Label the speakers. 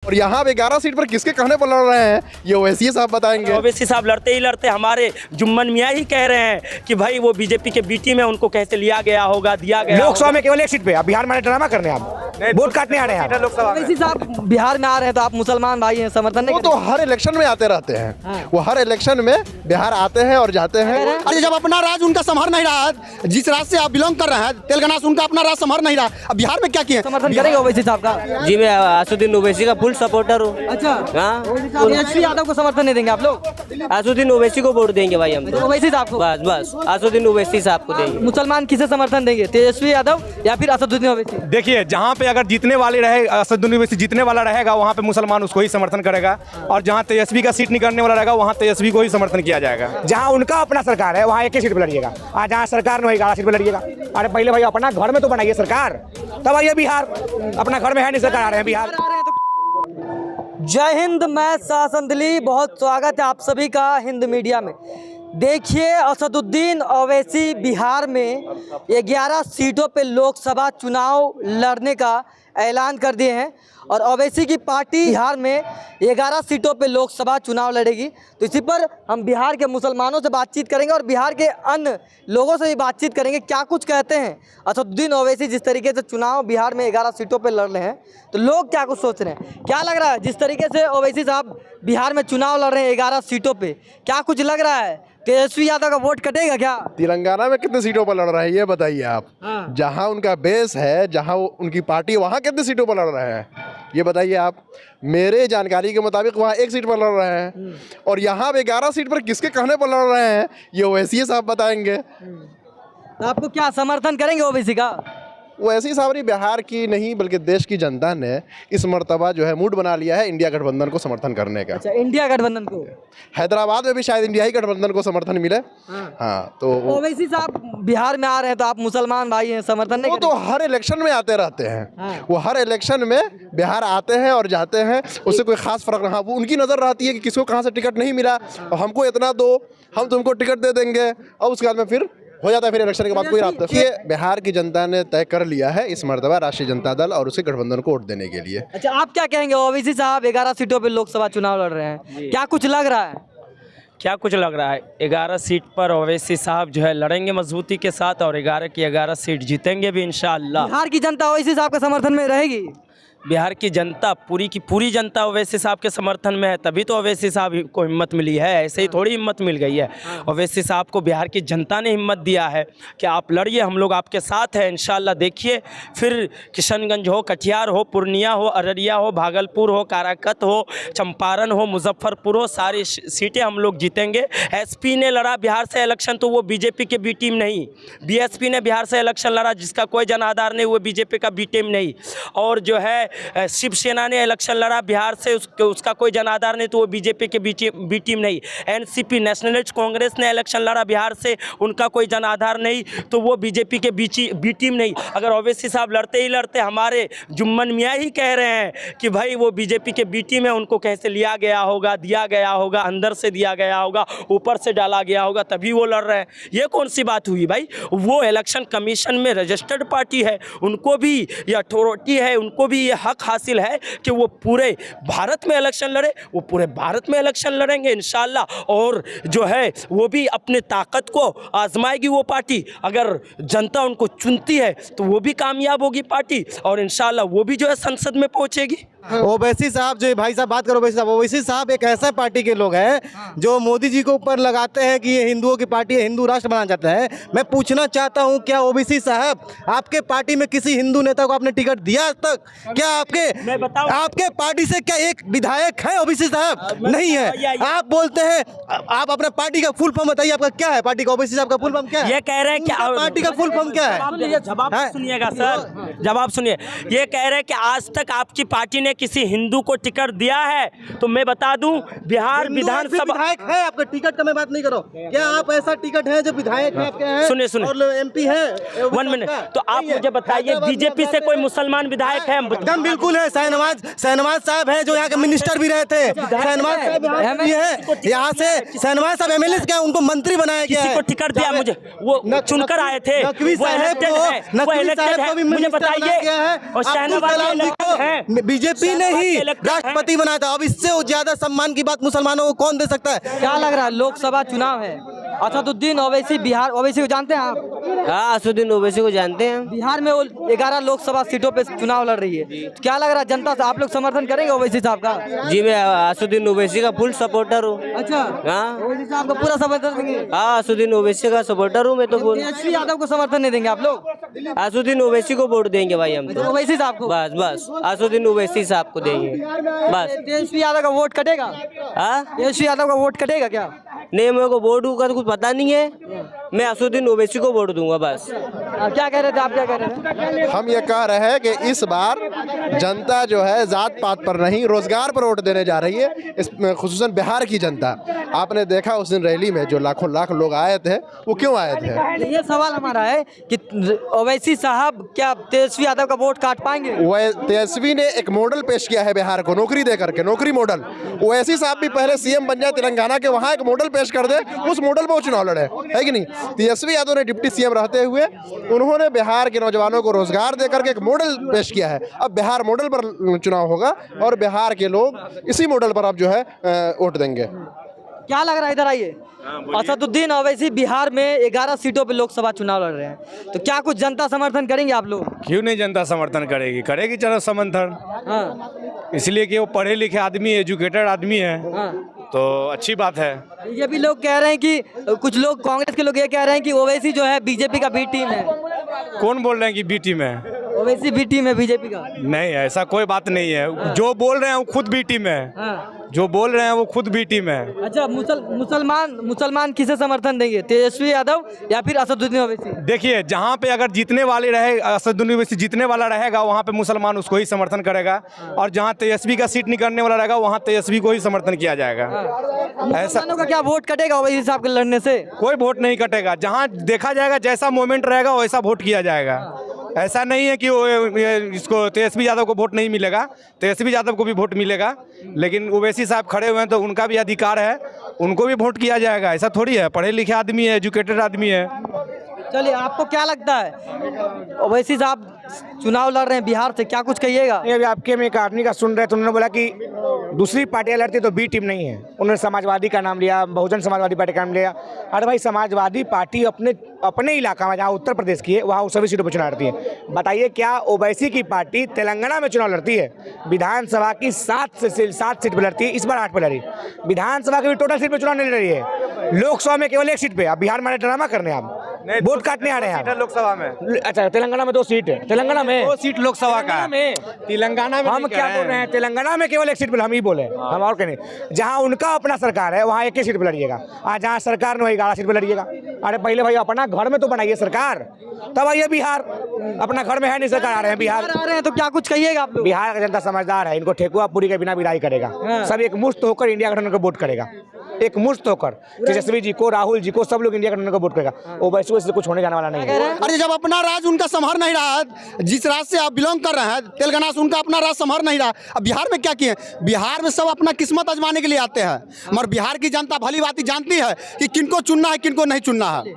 Speaker 1: और यहाँ पे 11 सीट पर किसके कहने पर लड़ रहे हैं ये ओवैसी साहब बताएंगे।
Speaker 2: ओवैसी साहब लड़ते ही लड़ते हमारे जुम्मन मियाँ ही कह रहे हैं कि भाई वो बीजेपी के बी टीम है, उनको कैसे लिया गया होगा, दिया गया।
Speaker 3: लोकसभा में केवल एक सीट पे, अब बिहार में ड्रामा करने आप वोट काटने आ रहे हैं।
Speaker 4: ओवैसी साहब बिहार में आ रहे हैं तो आप मुसलमान भाई हैं, समर्थन नहीं
Speaker 1: वो तो हर इलेक्शन में आते रहते हैं, वो हर इलेक्शन में बिहार आते हैं और जाते हैं।
Speaker 5: अरे जब अपना राज उनका संभर नहीं रहा, जिस राज्य से आप बिलोंग कर रहे हैं तेलंगाना से, उनका अपना राज संभर नहीं रहा, अब बिहार में क्या किए?
Speaker 4: समर्थन करेंगे ओवैसी साहब का?
Speaker 6: जी मैं असदुद्दीन ओवैसी का फुल सपोर्टर हूँ।
Speaker 4: अच्छा,
Speaker 6: हाँ,
Speaker 4: तेजस्वी यादव को समर्थन नहीं देंगे आप लोग?
Speaker 6: असदुद्दीन ओवैसी को वोट देंगे भाई हम तो।
Speaker 4: ओवैसी साहब को?
Speaker 6: बस असदुद्दीन ओवैसी साहब को देंगे।
Speaker 4: मुसलमान किसे समर्थन देंगे, तेजस्वी यादव या फिर असदुद्दीन ओवैसी?
Speaker 3: देखिए, जहाँ पे अगर जीतने वाले रहे, असदुद्दीन ओवैसी जीतने वाला रहेगा, वहाँ पे मुसलमान उसको ही समर्थन करेगा, और जहाँ तेजस्वी का सीट निकलने वाला रहेगा वहाँ तेजस्वी को ही समर्थन किया जाएगा। जहाँ उनका अपना सरकार है वहाँ एक ही सीट पे लड़िएगा, और जहाँ सरकार नहीं 11 सीट पे लड़िएगा। अरे पहले भाई अपना घर में तो बनाइए सरकार, तब आइए बिहार। अपना घर में है नहीं सरकार, आ रहे हैं बिहार।
Speaker 4: जय हिंद, मैं शासन दिल्ली, बहुत स्वागत है आप सभी का हिंद मीडिया में। देखिए, असदुद्दीन ओवैसी बिहार में 11 सीटों पे लोकसभा चुनाव लड़ने का ऐलान कर दिए हैं, और ओवैसी की पार्टी बिहार में 11 सीटों पे लोकसभा चुनाव लड़ेगी। तो इसी पर हम बिहार के मुसलमानों से बातचीत करेंगे और बिहार के अन्य लोगों से भी बातचीत करेंगे, क्या कुछ कहते हैं असदुद्दीन ओवैसी जिस तरीके से चुनाव बिहार में 11 सीटों पे लड़ रहे हैं, तो लोग क्या कुछ सोच रहे हैं, क्या लग रहा है जिस तरीके से ओवैसी साहब बिहार में चुनाव लड़ रहे हैं 11 सीटों पे, क्या कुछ लग रहा है? तेजस्वी यादव का वोट कटेगा क्या?
Speaker 1: तेलंगाना में कितने सीटों पर लड़ रहे हैं ये बताइए आप। जहां उनका बेस है, जहां उनकी पार्टी, वहां कितने सीटों पर लड़ रहे हैं ये बताइए आप। मेरे जानकारी के मुताबिक वहां एक सीट पर लड़ रहे हैं, और यहाँ पे 11 सीट पर किसके कहने पर लड़ रहे हैं ये ओवैसी साहब बताएंगे।
Speaker 4: आपको क्या समर्थन करेंगे ओवैसी का?
Speaker 1: ओवैसी साहब ने बिहार की नहीं बल्कि देश की जनता ने इस मर्तबा जो है मूड बना लिया है इंडिया गठबंधन को समर्थन करने का।
Speaker 4: अच्छा, इंडिया गठबंधन को?
Speaker 1: हैदराबाद में भी शायद इंडिया ही गठबंधन को समर्थन मिले। हाँ, तो
Speaker 4: ओवैसी साहब बिहार में आ रहे हैं तो आप मुसलमान भाई हैं, समर्थन नहीं?
Speaker 1: वो तो हर इलेक्शन में आते रहते हैं, वो हर इलेक्शन में बिहार आते हैं और जाते हैं, उससे कोई खास फर्क नहीं। वो उनकी नज़र रहती है कि किसको कहाँ से टिकट नहीं मिला और हमको इतना दो, हम तुमको टिकट दे देंगे, और उसके बाद में फिर हो जाता है, फिर इलेक्शन के बाद कोई रास्ता। ये बिहार की जनता ने तय कर लिया है इस मर्तबा राष्ट्रीय जनता दल और उसे गठबंधन को वोट देने के लिए।
Speaker 4: अच्छा, आप क्या कहेंगे? ओवैसी साहब 11 सीटों पे लोकसभा चुनाव लड़ रहे हैं, क्या कुछ लग रहा है?
Speaker 2: क्या कुछ लग रहा है? 11 सीट पर ओवैसी साहब जो है लड़ेंगे मजबूती के साथ, और 11 की 11 सीट जीतेंगे भी इंशाअल्लाह।
Speaker 4: बिहार की जनता ओवैसी साहब के समर्थन में रहेगी?
Speaker 2: बिहार की जनता, पूरी की पूरी जनता ओवैसी साहब के समर्थन में है, तभी तो ओवैसी साहब को हिम्मत मिली है, ऐसे ही थोड़ी हिम्मत मिल गई है। ओवैसी साहब को बिहार की जनता ने हिम्मत दिया है कि आप लड़िए, हम लोग आपके साथ हैं इंशाल्लाह। देखिए, फिर किशनगंज हो, कटिहार हो, पूर्णिया हो, अररिया हो, भागलपुर हो, काराकत हो, चंपारण हो, मुजफ्फरपुर हो, सारी सीटें हम लोग जीतेंगे। एसपी ने लड़ा बिहार से इलेक्शन, तो वो बीजेपी के बी टीम नहीं। बीएसपी ने बिहार से इलेक्शन लड़ा, जिसका कोई जनाधार नहीं, वो बीजेपी का बी टीम नहीं। और जो है शिवसेना ने इलेक्शन लड़ा बिहार से, उसका कोई जनाधार नहीं, तो वो बीजेपी के बी टीम नहीं। एनसीपी नेशनलिस्ट कांग्रेस ने इलेक्शन लड़ा बिहार से, उनका कोई जनाधार नहीं, तो वो बीजेपी के बी टीम नहीं। अगर ओवैसी साहब लड़ते ही लड़ते हमारे जुम्मन मियाँ ही कह रहे हैं कि भाई वो बीजेपी के बी टीम है, उनको कैसे लिया गया होगा, दिया गया होगा, अंदर से दिया गया होगा, ऊपर से डाला गया होगा, तभी वो लड़ रहे हैं, ये कौन सी बात हुई भाई? वो इलेक्शन कमीशन में रजिस्टर्ड पार्टी है, उनको भी ये अथॉरिटी है, उनको भी ये हक हासिल है कि वो पूरे भारत में इलेक्शन लड़े, वो पूरे भारत में इलेक्शन लड़ेंगे इंशाल्लाह। और जो है वो भी अपने ताकत को आजमाएगी वो पार्टी, अगर जनता उनको चुनती है तो वो भी कामयाब होगी पार्टी, और इंशाल्लाह वो भी जो है संसद में पहुंचेगी।
Speaker 7: ओवैसी साहब, जो भाई साहब बात करो, ओवैसी साहब एक ऐसा पार्टी के लोग हैं जो मोदी जी को ऊपर लगाते हैं कि ये हिंदुओं की पार्टी है, हिंदू राष्ट्र बनाना चाहते हैं। मैं पूछना चाहता हूं, क्या ओवैसी साहब आपके पार्टी में किसी हिंदू नेता को आपने टिकट दिया आज तक? क्या आपके पार्टी से क्या एक विधायक है ओवैसी साहब? नहीं है। आप बोलते हैं, आप अपना पार्टी का फुल फॉर्म बताइए, आपका क्या है पार्टी का? ओवैसी साहब का फुल फॉर्म क्या है?
Speaker 2: ये कह रहे हैं कि
Speaker 7: पार्टी का फुल फॉर्म क्या है?
Speaker 2: जवाब सुनिएगा सर, जवाब सुनिए। ये कह रहे हैं कि आज तक आपकी पार्टी ने किसी हिंदू को टिकट दिया है, तो मैं बता दूं बिहार विधानसभा
Speaker 7: विधायक है आपका, टिकट का मैं बात नहीं करो। क्या आप ऐसा टिकट है जो विधायक है आपके हैं?
Speaker 2: सुनिए
Speaker 7: और एमपी है
Speaker 2: 1 मिनट, तो आप मुझे बताइए बीजेपी से कोई मुसलमान विधायक है?
Speaker 7: एकदम बिल्कुल है। शहनवाज साहब है जो यहाँ के मिनिस्टर भी रहे थे। शहनवाज साहब यहाँ से, शहनवाज साहब एमएलए क्या उनको मंत्री बनाया गया है?
Speaker 2: किसी को टिकट दिया? मुझे वो चुनकर आए थे,
Speaker 7: नकवी साहब को
Speaker 2: मुझे बताइए। और शहनवाज
Speaker 7: बीजेपी यूपी ने ही राष्ट्रपति बनाया था। अब इससे ज्यादा सम्मान की बात मुसलमानों को कौन दे सकता है?
Speaker 4: क्या लग रहा है, लोकसभा चुनाव है, असदुद्दीन ओवैसी बिहार, ओवैसी को जानते हैं आप?
Speaker 6: हाँ, असदुद्दीन ओवैसी को जानते हैं।
Speaker 4: बिहार में वो 11 लोकसभा सीटों पे चुनाव लड़ रही है, तो क्या लग रहा है जनता से आप लोग समर्थन करेंगे ओवैसी साहब का?
Speaker 6: जी, मैं असदुद्दीन ओवैसी का फुल सपोर्टर हूँ।
Speaker 4: अच्छा,
Speaker 6: हाँ
Speaker 4: ओवैसी साहब का पूरा समर्थन देंगे?
Speaker 6: हाँ, असदुद्दीन ओवैसी का सपोर्टर हूँ मैं तो फुल।
Speaker 4: तेजस्वी यादव को समर्थन नहीं देंगे आप लोग?
Speaker 6: असदुद्दीन ओवैसी को वोट देंगे भाई हम तो।
Speaker 4: ओवैसी साहब को?
Speaker 6: बस बस असदुद्दीन ओवैसी साहब को देंगे बस।
Speaker 4: तेजस्वी यादव का वोट कटेगा?
Speaker 6: हाँ,
Speaker 4: तेजस्वी यादव का वोट कटेगा क्या?
Speaker 6: नहीं, मेरे को वोट का तो कुछ पता नहीं है। मैं असदुद्दीन ओवैसी को वोट दूंगा बस।
Speaker 4: क्या कह रहे थे आप, क्या कह रहे थे?
Speaker 1: हम ये कह रहे हैं कि इस बार जनता जो है जात पात पर नहीं, रोजगार पर वोट देने जा रही है। इसमें खुसूसन बिहार की जनता, आपने देखा उस दिन रैली में जो लाखों लाख लोग आए थे, वो क्यों आए थे?
Speaker 4: ये सवाल हमारा है कि ओवैसी साहब क्या तेजस्वी यादव का वोट काट पाएंगे?
Speaker 1: वह तेजस्वी ने एक मॉडल पेश किया है बिहार को, नौकरी दे करके, नौकरी मॉडल। ओवैसी साहब भी पहले सीएम बन जाए तेलंगाना के, वहाँ एक मॉडल पेश कर दे, उस मॉडल पर वो चुनाव लड़े, है कि नहीं? तेजस्वी यादव ने डिप्टी सीएम रहते हुए उन्होंने बिहार के नौजवानों को रोजगार दे करके एक मॉडल पेश किया है। अब बिहार मॉडल पर चुनाव होगा और बिहार के लोग इसी मॉडल पर अब जो है वोट देंगे।
Speaker 4: क्या लग रहा है, इधर आइए। असदुद्दीन ओवैसी बिहार में 11 सीटों पे लोकसभा चुनाव लड़ रहे हैं, तो क्या कुछ जनता समर्थन करेंगे आप लोग?
Speaker 3: क्यों नहीं जनता समर्थन करेगी? करेगी चलो समर्थन,
Speaker 4: हाँ,
Speaker 3: इसलिए कि वो पढ़े लिखे आदमी, एजुकेटेड आदमी है,
Speaker 4: हाँ।
Speaker 3: तो अच्छी बात है।
Speaker 4: ये भी लोग कह रहे हैं कि कुछ लोग कांग्रेस के लोग ये कह रहे हैं कि ओवैसी जो है बीजेपी का बी टीम है।
Speaker 3: कौन बोल रहे हैं कि बी टीम है?
Speaker 4: ओवैसी बी टीम है बीजेपी का?
Speaker 3: नहीं, ऐसा कोई बात नहीं है। जो बोल रहे हैं वो खुद बी टीम है।
Speaker 4: हाँ।
Speaker 3: जो बोल रहे हैं वो खुद बी टीम है।
Speaker 4: अच्छा, मुसलमान किसे समर्थन देंगे, तेजस्वी यादव या फिर असदुद्दीन ओवैसी?
Speaker 3: देखिए, जहाँ पे अगर जीतने वाले रहे, असदुद्दीन ओवैसी जीतने वाला रहेगा, वहाँ पे मुसलमान उसको ही समर्थन करेगा, और जहाँ तेजस्वी का सीट निकलने वाला रहेगा वहाँ तेजस्वी को ही समर्थन किया जाएगा। ऐसा
Speaker 4: मुसलमानों का क्या वोट कटेगा ओवैसी साहब के लड़ने से?
Speaker 3: कोई वोट नहीं कटेगा। जहाँ देखा जाएगा, जैसा मोमेंट रहेगा वैसा वोट किया जाएगा। ऐसा नहीं है कि वो इसको तेजस्वी यादव को वोट नहीं मिलेगा, तेजस्वी यादव को भी वोट मिलेगा, लेकिन ओवैसी साहब खड़े हुए हैं तो उनका भी अधिकार है, उनको भी वोट किया जाएगा। ऐसा थोड़ी है, पढ़े लिखे आदमी है, एजुकेटेड आदमी है।
Speaker 4: चलिए, आपको क्या लगता है, ओवैसी साहब चुनाव लड़ रहे हैं बिहार से, क्या कुछ कहिएगा?
Speaker 3: अभी आपके में एक आदमी का सुन रहे तो उन्होंने बोला कि दूसरी पार्टियां लड़ती तो बी टीम नहीं है। उन्होंने समाजवादी का नाम लिया, बहुजन समाजवादी पार्टी का नाम लिया। अरे भाई, समाजवादी पार्टी अपने इलाका में, जहाँ उत्तर प्रदेश की है, वहाँ सभी सीटों पर चुनाव लड़ती है। बताइए, क्या ओवैसी की पार्टी तेलंगाना में चुनाव लड़ती है? विधानसभा की 7 सीट पर लड़ती है, इस बार 8 पर लड़ी। विधानसभा की भी टोटल सीट पर चुनाव नहीं लड़ रही है, लोकसभा में केवल 1 सीट पे। अब बिहार में ड्रामा करने, आप वोट काटने आ रहे हैं लोकसभा में। अच्छा, तेलंगाना में 2 सीट है, तेलंगाना में
Speaker 8: 2 सीट लोकसभा का
Speaker 3: में,
Speaker 8: तेलंगाना में
Speaker 3: हम क्या बोल रहे हैं? तेलंगाना में केवल 1 सीट पर हम ही बोले, हम और कहने। जहाँ उनका अपना सरकार है वहाँ 1 ही सीट पर लड़िएगा, आज जहाँ सरकार नहीं, वही 11 सीट पर लड़िएगा। अरे पहले भाई अपना घर में तो बनाइए सरकार, तब आइए बिहार। अपना घर में है नहीं सरकार, आ रहे हैं बिहार
Speaker 4: आ रहे हैं तो क्या कुछ कहिएगा आप लोग?
Speaker 3: बिहार का जनता समझदार है, इनको ठेकुआ पूरी के बिना विदाई करेगा। सब एक मुश्त होकर इंडिया गठबंधन को वोट करेगा, एक मुश्त होकर। तेजस्वी जी को, राहुल जी को, सब लोग इंडिया गठबंधन को वोट करेगा। ओवैसी से कुछ होने जाने वाला नहीं है।
Speaker 5: अरे जब अपना राज उनका संभर नहीं रहा, जिस राज्य से आप बिलोंग कर रहे हैं तेलंगाना से, उनका अपना राज संभर नहीं रहा, अब बिहार में क्या किए? बिहार में सब अपना किस्मत आजमाने के लिए आते हैं, मगर बिहार की जनता भली भांति जानती है कि किनको चुनना है, किनको नहीं चुनना है।